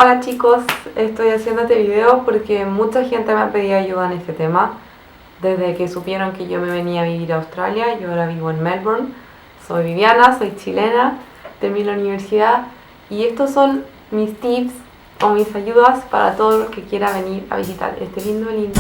Hola chicos, estoy haciendo este video porque mucha gente me ha pedido ayuda en este tema. Desde que supieron que yo me venía a vivir a Australia, yo ahora vivo en Melbourne. Soy Viviana, soy chilena, terminé la universidad y estos son mis tips o mis ayudas para todos los que quieran venir a visitar este lindo país.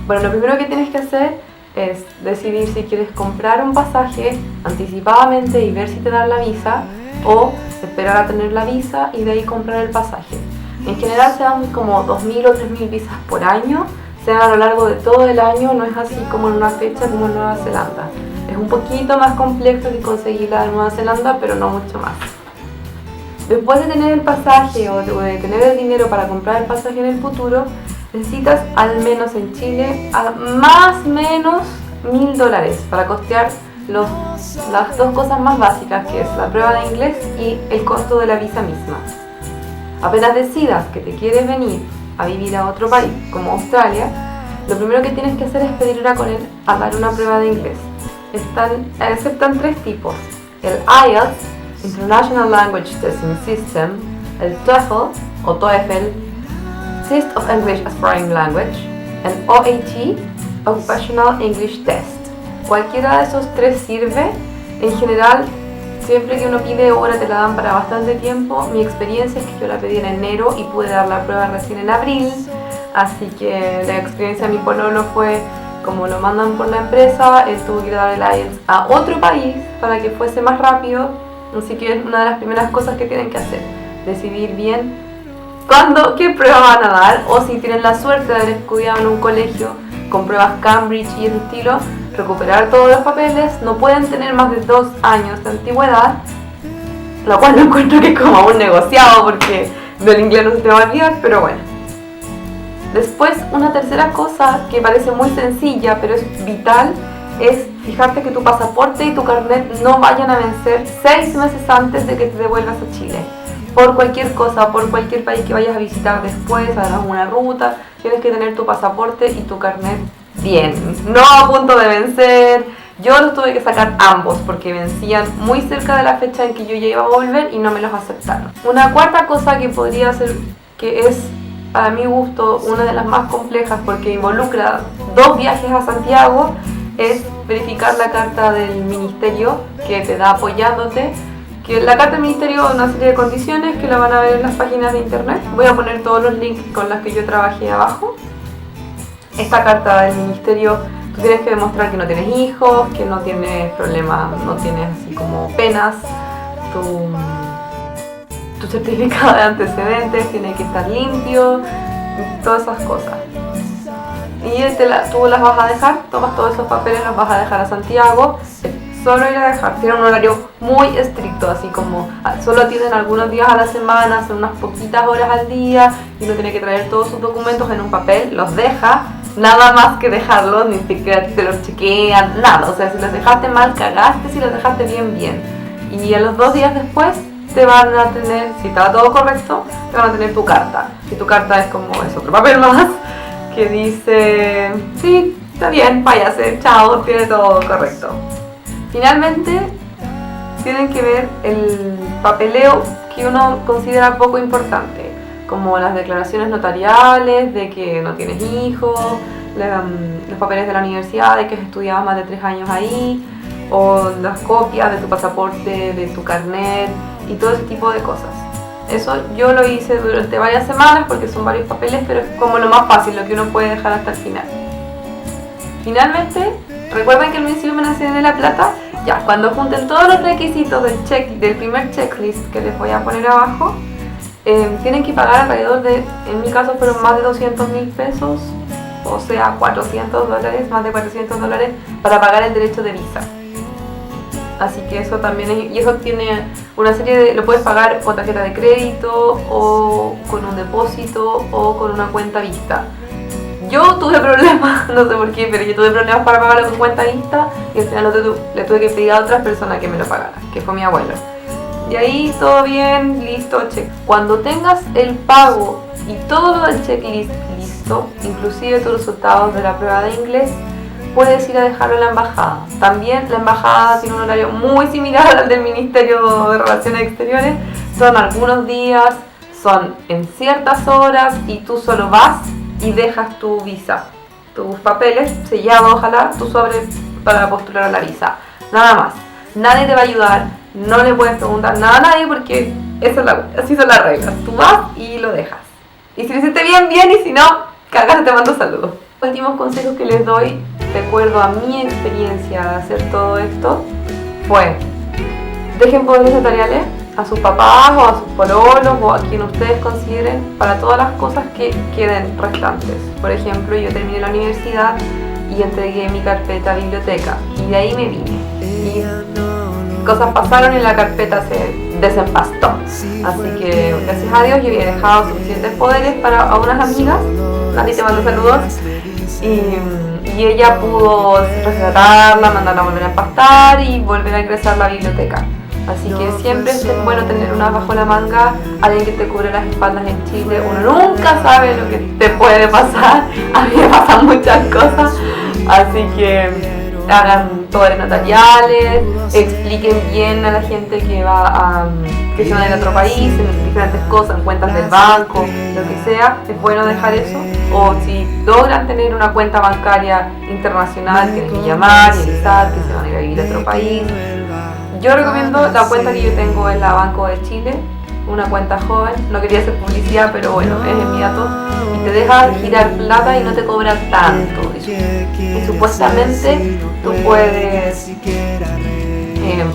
Bueno, lo primero que tienes que hacer es decidir si quieres comprar un pasaje anticipadamente y ver si te dan la visa, o esperar a tener la visa y de ahí comprar el pasaje. En general se dan como 2.000 o 3.000 visas por año, se dan a lo largo de todo el año, no es así como en una fecha como en Nueva Zelanda. Es un poquito más complejo que conseguir la de Nueva Zelanda, pero no mucho más. Después de tener el pasaje o de tener el dinero para comprar el pasaje en el futuro, necesitas al menos en Chile más o menos $1.000 para costear las dos cosas más básicas, que es la prueba de inglés y el costo de la visa misma. Apenas decidas que te quieres venir a vivir a otro país como Australia, lo primero que tienes que hacer es pedir hora con él a dar una prueba de inglés. Aceptan 3 tipos: el IELTS, International Language Testing System, el TOEFL o TOEFL, Test of English as Foreign Language, and OET, Occupational English Test. Cualquiera de esos 3 sirve. En general, siempre que uno pide hora te la dan para bastante tiempo. Mi experiencia es que yo la pedí en enero y pude dar la prueba recién en abril, así que la experiencia de mi pololo fue, como lo mandan por la empresa, él tuvo que dar el IELTS a otro país para que fuese más rápido, así que es una de las primeras cosas que tienen que hacer, decidir bien qué prueba van a dar, o si tienen la suerte de haber estudiado en un colegio con pruebas Cambridge y ese estilo, recuperar todos los papeles. No pueden tener más de 2 años de antigüedad, lo cual no encuentro que es como un negociado porque del inglés no se te va a olvidar, pero bueno. Después, una tercera cosa que parece muy sencilla pero es vital es fijarte que tu pasaporte y tu carnet no vayan a vencer 6 meses antes de que te devuelvas a Chile. Por cualquier cosa, por cualquier país que vayas a visitar después, hagas una ruta, tienes que tener tu pasaporte y tu carnet bien, no a punto de vencer. Yo los tuve que sacar ambos porque vencían muy cerca de la fecha en que yo ya iba a volver y no me los aceptaron. Una cuarta cosa que podría ser, que es para mi gusto una de las más complejas porque involucra 2 viajes a Santiago, es verificar la carta del ministerio que te da apoyándote. Que la carta del ministerio una serie de condiciones que la van a ver en las páginas de internet. Voy a poner todos los links con los que yo trabajé abajo. Esta carta del ministerio, tú tienes que demostrar que no tienes hijos, que no tienes problemas, no tienes así como penas, tu certificado de antecedentes tiene que estar limpio, todas esas cosas. Y tú las vas a dejar, tomas todos esos papeles, los vas a dejar a Santiago. Solo ir a dejar, tienen un horario muy estricto, así como solo atienden algunos días a la semana, son unas poquitas horas al día y uno tiene que traer todos sus documentos en un papel, los deja, nada más que dejarlos, ni siquiera te los chequean, nada. O sea, si los dejaste mal, cagaste; si los dejaste bien, bien. Y a los 2 días después te van a tener, si estaba todo correcto, te van a tener tu carta. Y tu carta es como, es otro papel más que dice, sí, está bien, váyase, chao, tiene todo correcto. Finalmente, tienen que ver el papeleo que uno considera poco importante, como las declaraciones notariales de que no tienes hijos, los papeles de la universidad de que has estudiado más de 3 años ahí, o las copias de tu pasaporte, de tu carnet y todo ese tipo de cosas. Eso yo lo hice durante varias semanas porque son varios papeles, pero es como lo más fácil, lo que uno puede dejar hasta el final. Finalmente, recuerden que al principio me mencioné la plata. Ya, cuando junten todos los requisitos del primer checklist que les voy a poner abajo, tienen que pagar alrededor de, en mi caso fueron más de 200.000 pesos, o sea, $400, más de $400 para pagar el derecho de visa. Así que eso también es, y eso tiene una serie de, lo puedes pagar con tarjeta de crédito, o con un depósito, o con una cuenta vista. Yo tuve problemas, no sé por qué, pero yo tuve problemas para pagarlo con cuenta vista y al final le tuve que pedir a otras personas que me lo pagaran, que fue mi abuelo. Y ahí todo bien, listo, check. Cuando tengas el pago y todo lo del checklist listo, esto, inclusive tus resultados de la prueba de inglés, puedes ir a dejarlo en la embajada. También la embajada tiene un horario muy similar al del Ministerio de Relaciones Exteriores. Son algunos días, son en ciertas horas y tú solo vas y dejas tu visa, tus papeles sellados, ojalá, tu sobre para postular a la visa. Nada más. Nadie te va a ayudar, no le puedes preguntar nada a nadie porque así son las reglas. Tú vas y lo dejas. Y si lo hiciste bien, bien, y si no, cagaste, te mando saludos. Los últimos consejos que les doy, de acuerdo a mi experiencia de hacer todo esto, fue: dejen poderes notariales a sus papás o a sus pololos o a quien ustedes consideren para todas las cosas que queden restantes. Por ejemplo, yo terminé la universidad y entregué mi carpeta a biblioteca y de ahí me vine. Y cosas pasaron y la carpeta se desempastó. Así que gracias a Dios yo había dejado suficientes poderes para a unas amigas, Nati te mando saludos, y ella pudo rescatarla, mandarla a volver a empastar y volver a ingresar a la biblioteca. Así que siempre es bueno tener una bajo la manga, alguien que te cubre las espaldas en Chile. Uno nunca sabe lo que te puede pasar. A mí me pasan muchas cosas. Así que hagan poderes notariales, expliquen bien a la gente que se va a ir a otro país, en diferentes cosas, en cuentas del banco, lo que sea. Es bueno dejar eso. O si logran tener una cuenta bancaria internacional, tienen que llamar y avisar que se van a ir a vivir a otro país. Yo recomiendo la cuenta que yo tengo en la Banco de Chile, una cuenta joven. No quería hacer publicidad, pero bueno, es en mi dato. Y te deja girar plata y no te cobran tanto. Y supuestamente tú puedes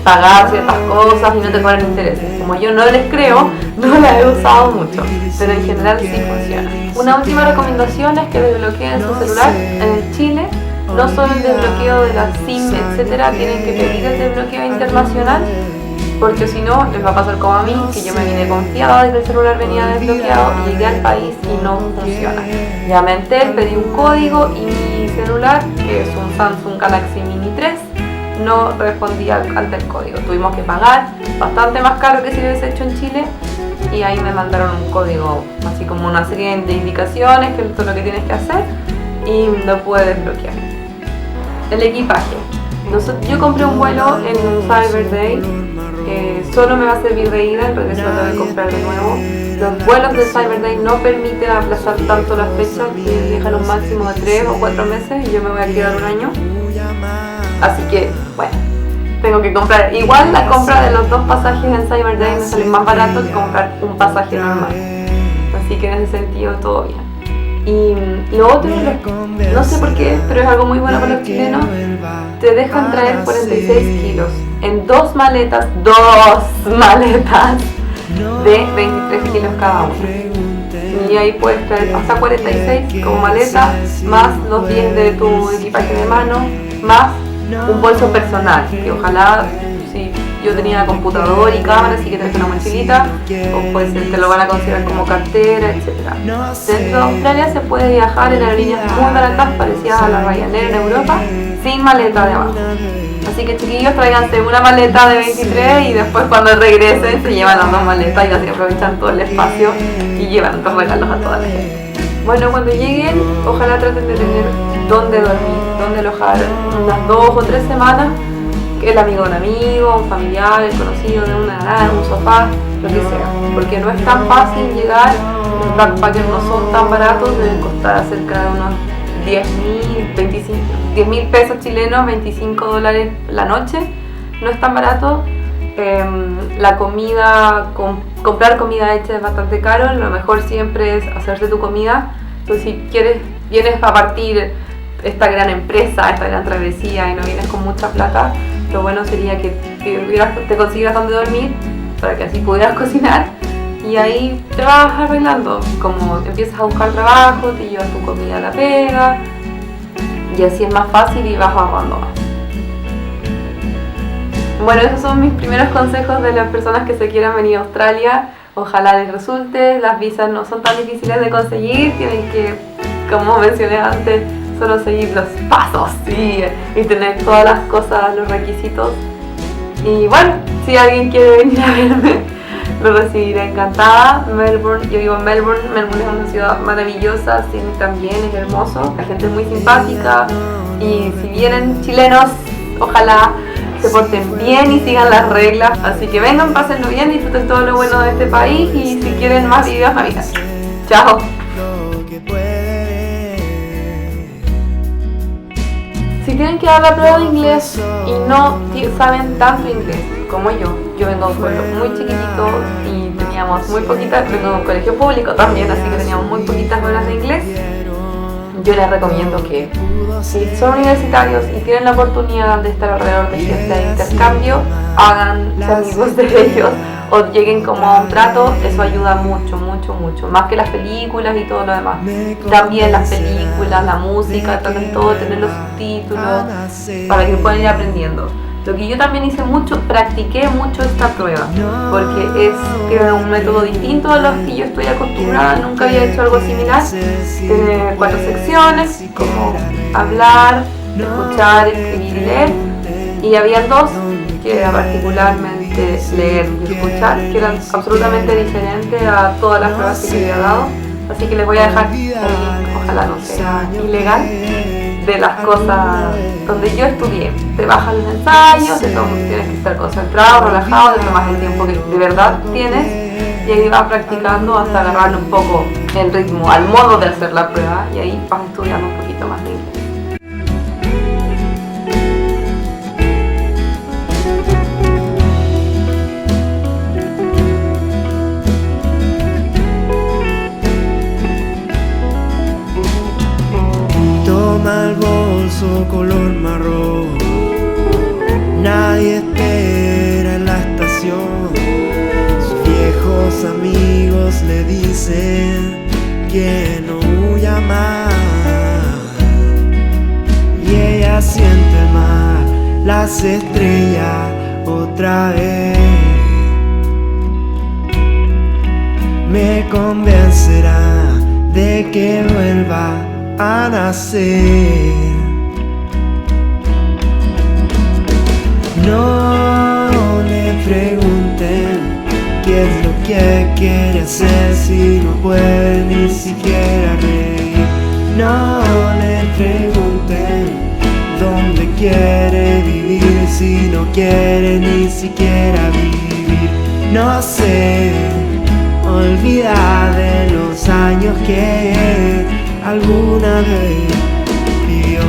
pagar ciertas cosas y no te cobran intereses. Como yo no les creo, no la he usado mucho, pero en general sí funciona. Una última recomendación es que desbloqueen su celular en Chile. No solo el desbloqueo de la SIM, etcétera, tienen que pedir el desbloqueo internacional, porque si no, les va a pasar como a mí, que yo me vine confiada de que el celular venía desbloqueado y llegué al país y no funciona. Llamé a Entel, pedí un código y mi celular, que es un Samsung Galaxy Mini 3, no respondía ante el código. Tuvimos que pagar bastante más caro que si lo hubiese hecho en Chile, y ahí me mandaron un código, así como una serie de indicaciones, que esto es lo que tienes que hacer, y lo pude desbloquear. El equipaje. Yo compré un vuelo en Cyber Day, solo me va a servir de ida, el regreso lo tengo que comprar de nuevo. Los vuelos de Cyber Day no permiten aplazar tanto la fecha, que dejan un máximo de 3 o 4 meses y yo me voy a quedar un año. Así que, bueno, tengo que comprar. Igual la compra de los 2 pasajes en Cyber Day me sale más barato que comprar un pasaje normal. Así que en ese sentido todo bien. Y lo otro, no sé por qué, pero es algo muy bueno para los chilenos, te dejan traer 46 kilos en 2 maletas de 23 kilos cada una. Y ahí puedes traer hasta 46 como maleta, más los 10 de tu equipaje de mano, más un bolso personal, que ojalá, si yo tenía computador y cámara, así que traes una mochilita, o pues te lo van a considerar como cartera, etc. Dentro de Australia se puede viajar en aerolíneas muy baratas, parecidas a la Ryanair en Europa, sin maleta de abajo. Así que chiquillos, tráiganse una maleta de 23 y después cuando regresen se llevan las 2 maletas y así aprovechan todo el espacio y llevan 2 regalos a toda la gente. Bueno, cuando lleguen, ojalá traten de tener dónde dormir, dónde alojar unas 2 o 3 semanas. El amigo de un amigo, un familiar, el conocido de una nada, un sofá, lo que sea. Porque no es tan fácil llegar, los backpackers no son tan baratos, deben costar cerca de unos 10.000 pesos chilenos, $25 la noche. No es tan barato. La comida, comprar comida hecha es bastante caro. Lo mejor siempre es hacerse tu comida. Entonces si vienes a partir esta gran empresa, esta gran travesía y no vienes con mucha plata, lo bueno sería que te consiguieras donde dormir para que así pudieras cocinar y ahí te vas arreglando, como empiezas a buscar trabajo, te llevas tu comida a la pega y así es más fácil y vas ahorrando más. Bueno, esos son mis primeros consejos de las personas que se quieran venir a Australia. Ojalá les resulte, las visas no son tan difíciles de conseguir, tienen que, como mencioné antes, solo seguir los pasos y tener todas las cosas, los requisitos. Y bueno, si alguien quiere venir a verme, Lo recibiré encantada. Melbourne, yo vivo en Melbourne. Melbourne es una ciudad maravillosa, Sydney también es hermoso, la gente es muy simpática y si vienen chilenos, ojalá se porten bien y sigan las reglas. Así que vengan, pásenlo bien, disfruten todo lo bueno de este país y si quieren más videos me avisan. Chao. Si tienen que dar la prueba de inglés y no saben tanto inglés como yo vengo de un pueblo muy chiquitito y teníamos muy poquitas, vengo de un colegio público también, así que teníamos muy poquitas horas de inglés. Yo les recomiendo que si son universitarios y tienen la oportunidad de estar alrededor de gente de intercambio, háganse amigos de ellos o lleguen como a un trato, eso ayuda mucho, mucho, mucho, más que las películas y todo lo demás. También las películas, la música, traten todo, tener los subtítulos para que puedan ir aprendiendo. Lo que yo también hice mucho, practiqué mucho esta prueba, porque era un método distinto a los que yo estoy acostumbrada, nunca había hecho algo similar. Tiene 4 secciones, como hablar, escuchar, escribir y leer, y había 2 que era particularmente leer y escuchar, que eran absolutamente diferentes a todas las pruebas que yo había dado, así que les voy a dejar el link, ojalá no sea ilegal, de las cosas donde yo estudié. Te bajas los ensayos, de todo, tienes que estar concentrado, relajado, te tomas el tiempo que de verdad tienes y ahí vas practicando hasta agarrarle un poco el ritmo, al modo de hacer la prueba y ahí vas estudiando un poquito más de inglés. Toma el bolso color marrón, nadie espera en la estación. Sus viejos amigos le dicen que no huya más y ella siente más las estrellas otra vez. Me convencerá de que vuelva a nacer. No le pregunten qué es lo que quiere hacer si no puede ni siquiera reír. No le pregunten dónde quiere vivir si no quiere ni siquiera vivir. No sé, olvida de los años que alguna vez vivió.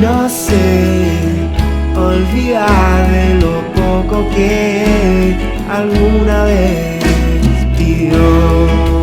No sé, olvida de lo poco que alguna vez vivió.